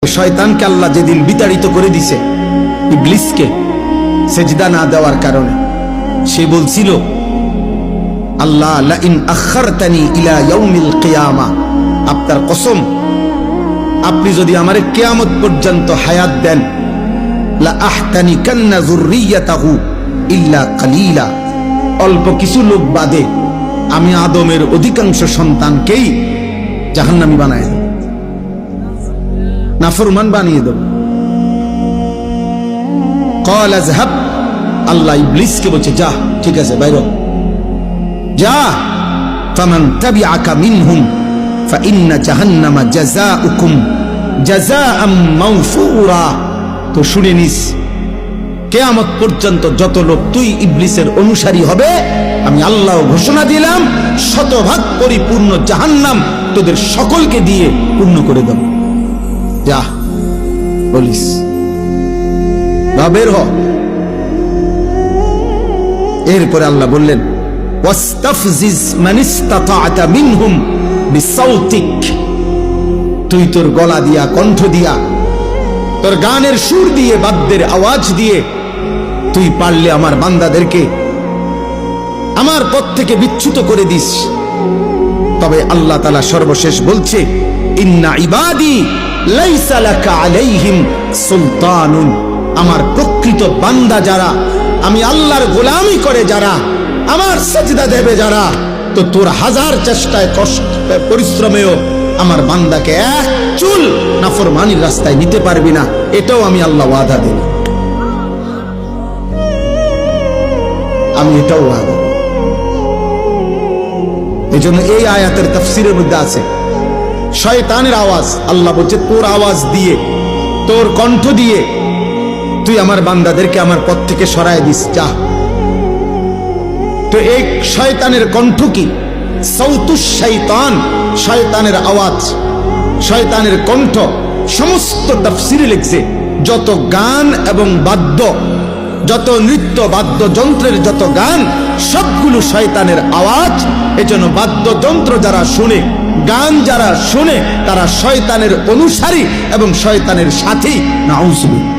শয়তানকে আল্লাহ যেদিন বিতাড়িত করে দিছে ইবলিসকে সেজদা না দেওয়ার কারণে, সে বলছিল আল্লাহ লা ইন আখারতানি ইলা ইয়াউমিল কিয়ামা, আপনার কসম আপনি যদি আমারে কিয়ামত পর্যন্ত হায়াত দেন, লা আহতানিকান্না যুররিয়াতাহু ইল্লা কালিলা, অল্প কিছু লোক বাদে আমি আদমের অধিকাংশ সন্তানকেই জাহান্নামী বানায় দেব, নাফরমান বানিয়ে দেব। ক্বাল আযহাব, আল্লাহ ইবলিসকে বলছে যা, ঠিক আছে বাইর যা, ফামান তাবিআকা মিনহুম ফাইন্না জাহান্নামা জাযাউকুম জাযাআম মাওফুরা। তো শুনে নিস, কিয়ামত পর্যন্ত যত লোক তুই ইবলিসের অনুসারী হবে, আমি আল্লাহ ঘোষণা দিলাম শতভাগ পরিপূর্ণ জাহান্নাম তোদের সকলকে দিয়ে পূর্ণ করে দেব। যা বলিস, বের হ। এরপরে আল্লাহ বললেন ওয়াস্তাফজিজ মান ইসতাতা'তা মিনহুম বিসাউতিক, তুই তোর গলা দিয়া, কণ্ঠ দিয়া, তোর গানের সুর দিয়ে, বাদ্যের আওয়াজ দিয়ে তুই পারলে আমার বান্দাদেরকে আমার পথ থেকে বিচ্যুত করে দিস। তবে আল্লাহ তাআলা সর্বশেষ বলছে ইন্না ইবাদি লাইসা লাকা আলাইহিম সুলতানুন, আমার প্রকৃত বান্দা যারা, আমি আল্লাহর গোলামি করে যারা, আমার সিজদা দেবে যারা, তো তোর হাজার চেষ্টায় কষ্ট পরিশ্রমেও আমার বান্দাকে এক চুল নাফরমানির রাস্তায় নিতে পারবি না, এটাও আমি আল্লাহ ওয়াদা দিই, আমি এটাও ওয়াদা। এই জন্য এই আয়াতের তাফসীরের মধ্যে আছে শয়তানের আওয়াজ, আল্লাহ বলছে তোর আওয়াজ দিয়ে, তোর কণ্ঠ দিয়ে তুই আমার বান্দাদেরকে আমার পথ থেকে সরায় দিস, যা। তো এই শয়তানের কণ্ঠ কি? সাউতুশ শাইতান, শয়তানের আওয়াজ, শয়তানের কণ্ঠ। সমস্ত তাফসীরে লিখছে যত গান এবং বাদ্য, যত নৃত্য বাদ্যযন্ত্রের যত গান, সবগুলো শয়তানের আওয়াজ। এজন্য বাদ্যযন্ত্র যারা শুনে, গান যারা শুনে, তারা শয়তানের অনুসারী এবং শয়তানের সাথী। নাউজুবিল্লাহ।